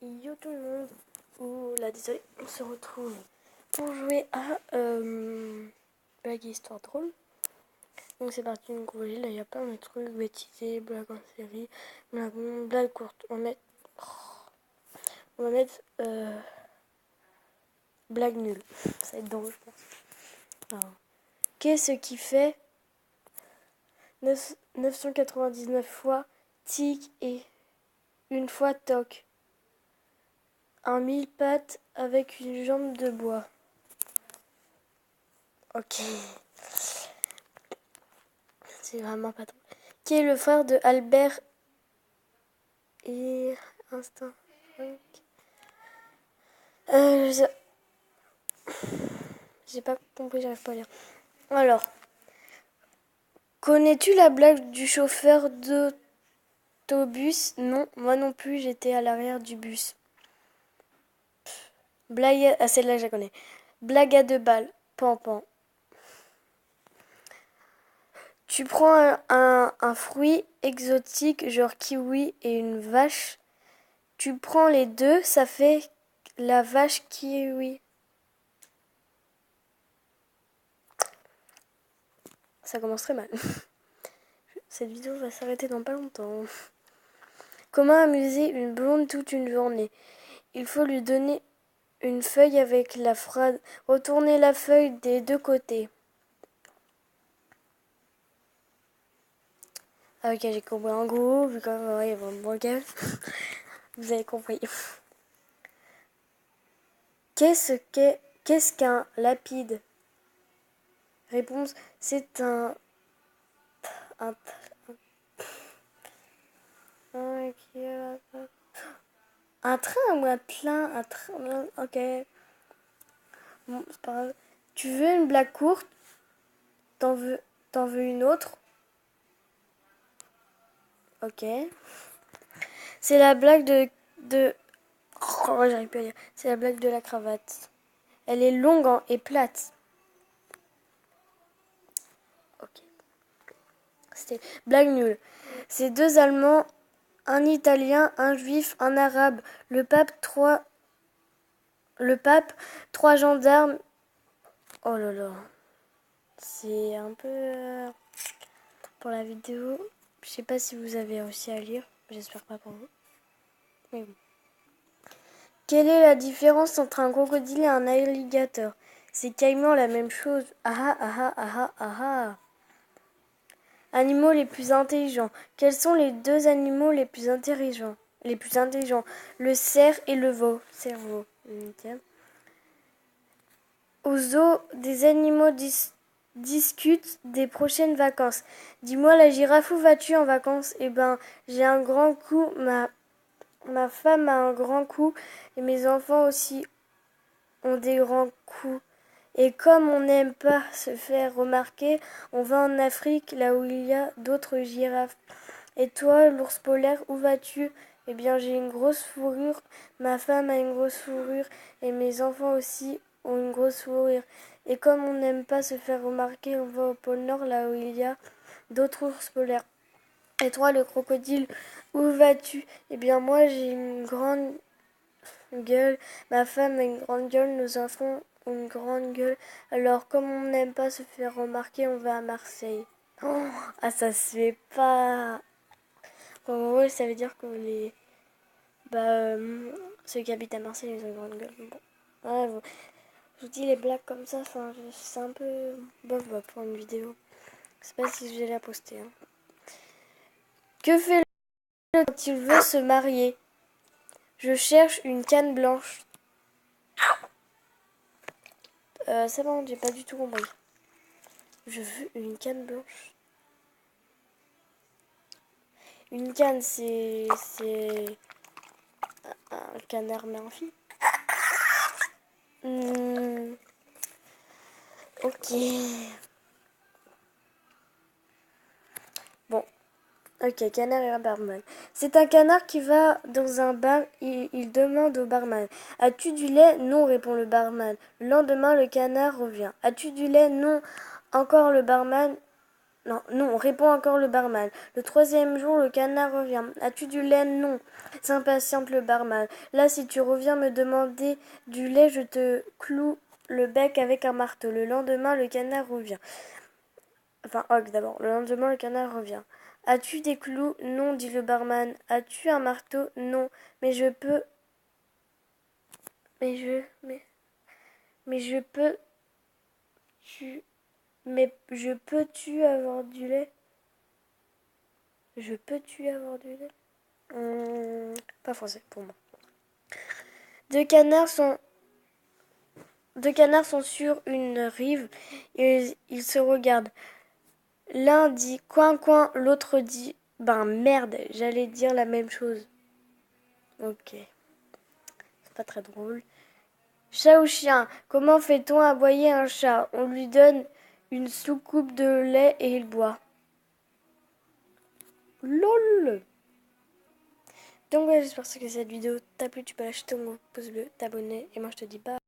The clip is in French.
Yo tout le monde, ou là désolé, on se retrouve pour jouer à blague et histoire drôle. Donc c'est parti, donc vous voyez là il y a plein de trucs, bêtisés, blagues en série, blague courte. On va mettre blague nulle, ça va être drôle je pense. Alors, qu'est-ce qui fait 999 fois tic et une fois toc? Un mille pattes avec une jambe de bois. Ok. C'est vraiment pas drôle. Qui est le frère de Albert et Instinct. J'ai pas compris, j'arrive pas à lire. Alors, connais-tu la blague du chauffeur d'autobus? Non, moi non plus, j'étais à l'arrière du bus. Blague à... Ah, celle-là, je la connais. Blague à 2 balles. Pan, pan. Tu prends un fruit exotique, genre kiwi et une vache. Tu prends les deux, ça fait la vache kiwi. Ça commence très mal. Cette vidéo va s'arrêter dans pas longtemps. Comment amuser une blonde toute une journée? Il faut lui donner une feuille avec la phrase « Retournez la feuille des deux côtés ». Ah ok, j'ai compris. En gros, vu que ouais, bon, okay. Vous avez compris. Qu'est-ce qu'un lapide? Réponse, c'est un train ou un train, un train, ok. Bon, c'est pas grave. Tu veux une blague courte? T'en veux une autre? Ok. C'est la blague de... Oh, j'arrive plus à dire. C'est la blague de la cravate. Elle est longue et plate. Ok. C'était blague nulle. C'est 2 Allemands, un Italien, un Juif, un Arabe. Le pape, 3 gendarmes. Oh là là. C'est un peu... pour la vidéo. Je sais pas si vous avez réussi à lire. J'espère pas pour vous. Mais bon. Quelle est la différence entre un crocodile et un alligator? C'est carrément la même chose. Ah ah ah ah ah ah. Animaux les plus intelligents. Quels sont les 2 animaux les plus intelligents? Le cerf et le cerveau. Au zoo, des animaux discutent des prochaines vacances. Dis-moi, la girafe, où vas-tu en vacances? Eh ben, j'ai un grand coup, ma femme a un grand coup et mes enfants aussi ont des grands coups. Et comme on n'aime pas se faire remarquer, on va en Afrique, là où il y a d'autres girafes. Et toi, l'ours polaire, où vas-tu? Eh bien, j'ai une grosse fourrure, ma femme a une grosse fourrure, et mes enfants aussi ont une grosse fourrure. Et comme on n'aime pas se faire remarquer, on va au pôle Nord, là où il y a d'autres ours polaires. Et toi, le crocodile, où vas-tu? Eh bien, moi, j'ai une grande gueule, ma femme a une grande gueule, nos enfants ont une grande gueule. Alors, comme on n'aime pas se faire remarquer, on va à Marseille. Oh, ah, ça se fait pas. En gros, ça veut dire que ceux qui habitent à Marseille, ils ont une grande gueule. Bon. Ouais, je vous dis les blagues comme ça, c'est un peu bof pour une vidéo. Je sais pas si je vais la poster. Hein. Que fait le quand il veut se marier? Je cherche une canne blanche. C'est bon, j'ai pas du tout compris. Je veux une canne blanche. Une canne, c'est un canard mais en fille. Ok. Bon. Ok, canard et un barman. C'est un canard qui va dans un bar, il demande au barman. As-tu du lait? Non, répond le barman. Le lendemain, le canard revient. As-tu du lait? Non. Encore le barman. Non, non, répond encore le barman. Le troisième jour, le canard revient. As-tu du lait? Non, s'impatiente le barman. Là, si tu reviens me demander du lait, je te cloue le bec avec un marteau. Le lendemain, le canard revient. Enfin, Hogg d'abord. Le lendemain, le canard revient. As-tu des clous? Non, dit le barman. As-tu un marteau? Non, mais je peux... Mais je peux... Tu... Mais je peux-tu avoir du lait? Je peux-tu avoir du lait? Pas français pour moi. Deux canards sont, deux canards sont sur une rive. Ils se regardent. L'un dit coin coin, l'autre dit ben merde, j'allais dire la même chose. Ok, c'est pas très drôle. Chat ou chien, comment fait-on aboyer un chat? On lui donne une soucoupe de lait et il boit. LOL. Donc voilà, j'espère que cette vidéo t'a plu. Tu peux lâcher ton pouce bleu, t'abonner et moi je te dis bye.